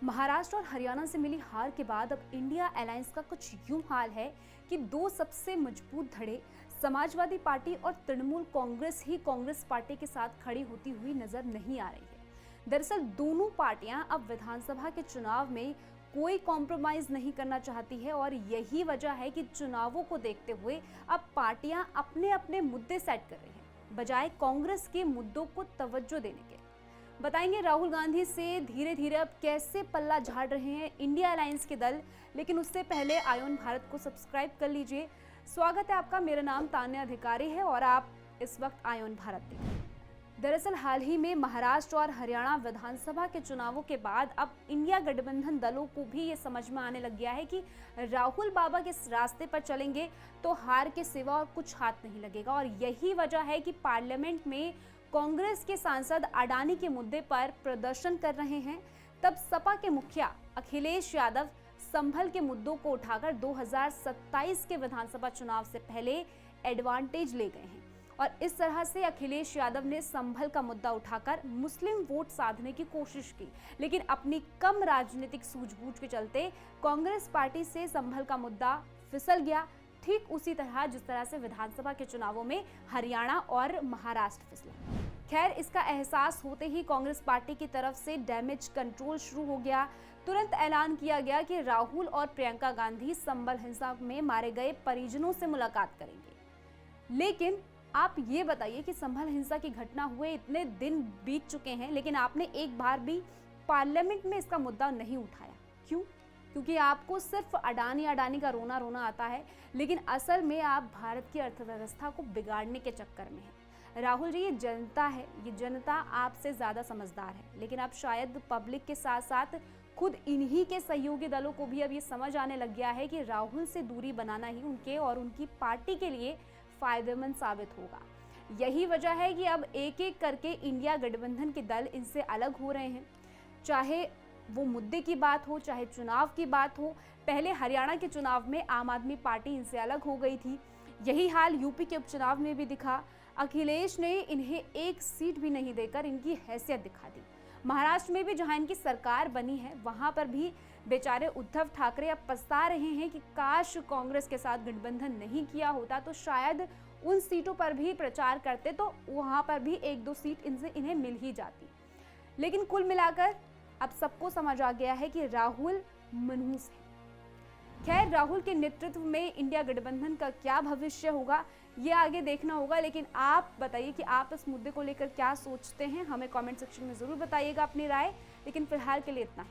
महाराष्ट्र और हरियाणा से मिली हार के बाद अब इंडिया अलायंस का कुछ यूं हाल है कि दो सबसे मजबूत धड़े समाजवादी पार्टी और तृणमूल कांग्रेस ही कांग्रेस पार्टी के साथ खड़ी होती हुई नजर नहीं आ रही है। दरअसल दोनों पार्टियां अब विधानसभा के चुनाव में कोई कॉम्प्रोमाइज नहीं करना चाहती है और यही वजह है कि चुनावों को देखते हुए अब पार्टियां अपने अपने मुद्दे सेट कर रही हैं बजाय कांग्रेस के मुद्दों को तवज्जो देने के। बताएंगे राहुल गांधी से धीरे धीरे अब कैसे पल्ला झाड़ रहे हैं इंडिया अलायंस के दल, लेकिन उससे पहले आयोन भारत को सब्सक्राइब कर लीजिए। स्वागत है आपका, मेरा नाम तान्या अधिकारी है और आप इस वक्त आयोन भारत देख रहे हैं। दरअसल हाल ही में महाराष्ट्र और हरियाणा विधानसभा के चुनावों के बाद अब इंडिया गठबंधन दलों को भी ये समझ में आने लग गया है कि राहुल बाबा के रास्ते पर चलेंगे तो हार के सिवा और कुछ हाथ नहीं लगेगा। और यही वजह है कि पार्लियामेंट में कांग्रेस के सांसद अडानी के मुद्दे पर प्रदर्शन कर रहे हैं, तब सपा के मुखिया अखिलेश यादव संभल के मुद्दों को उठाकर 2027 के विधानसभा चुनाव से पहले एडवांटेज ले गए हैं। और इस तरह से अखिलेश यादव ने संभल का मुद्दा उठाकर मुस्लिम वोट साधने की कोशिश की, लेकिन अपनी कम राजनीतिक सूझबूझ के चलते कांग्रेस पार्टी से संभल का मुद्दा फिसल गया, ठीक उसी तरह जिस तरह से विधानसभा के चुनावों में हरियाणा और महाराष्ट्र फिसला। खैर, इसका एहसास होते ही कांग्रेस पार्टी की तरफ से डैमेज कंट्रोल शुरू हो गया। तुरंत ऐलान किया गया कि राहुल और प्रियंका गांधी संभल हिंसा में मारे गए परिजनों से मुलाकात करेंगे। लेकिन आप ये बताइए कि संभल हिंसा की घटना हुए इतने दिन बीत चुके हैं, लेकिन आपने एक बार भी पार्लियामेंट में इसका मुद्दा नहीं उठाया। क्यों? क्योंकि आपको सिर्फ अडानी का रोना रोना आता है, लेकिन असल में आप भारत की अर्थव्यवस्था को बिगाड़ने के चक्कर में हैं। राहुल जी, ये जनता है, ये जनता आपसे ज़्यादा समझदार है, लेकिन अब शायद पब्लिक के साथ साथ खुद इन्हीं के सहयोगी दलों को भी अब ये समझ आने लग गया है कि राहुल से दूरी बनाना ही उनके और उनकी पार्टी के लिए फायदेमंद साबित होगा। यही वजह है कि अब एक एक करके इंडिया गठबंधन के दल इनसे अलग हो रहे हैं, चाहे वो मुद्दे की बात हो, चाहे चुनाव की बात हो। पहले हरियाणा के चुनाव में आम आदमी पार्टी इनसे अलग हो गई थी, यही हाल यूपी के उपचुनाव में भी दिखा। अखिलेश ने इन्हें एक सीट भी नहीं देकर इनकी हैसियत दिखा दी। महाराष्ट्र में भी जहां इनकी सरकार बनी है, वहां पर भी बेचारे उद्धव ठाकरे अब पछता रहे हैं कि काश कांग्रेस के साथ गठबंधन नहीं किया होता तो शायद उन सीटों पर भी प्रचार करते तो वहां पर भी एक दो सीट इन्हें मिल ही जाती। लेकिन कुल मिलाकर अब सबको समझ आ गया है कि राहुल मनहूस है। खैर, राहुल के नेतृत्व में इंडिया गठबंधन का क्या भविष्य होगा ये आगे देखना होगा, लेकिन आप बताइए कि आप इस मुद्दे को लेकर क्या सोचते हैं। हमें कमेंट सेक्शन में ज़रूर बताइएगा अपनी राय, लेकिन फिलहाल के लिए इतना ही।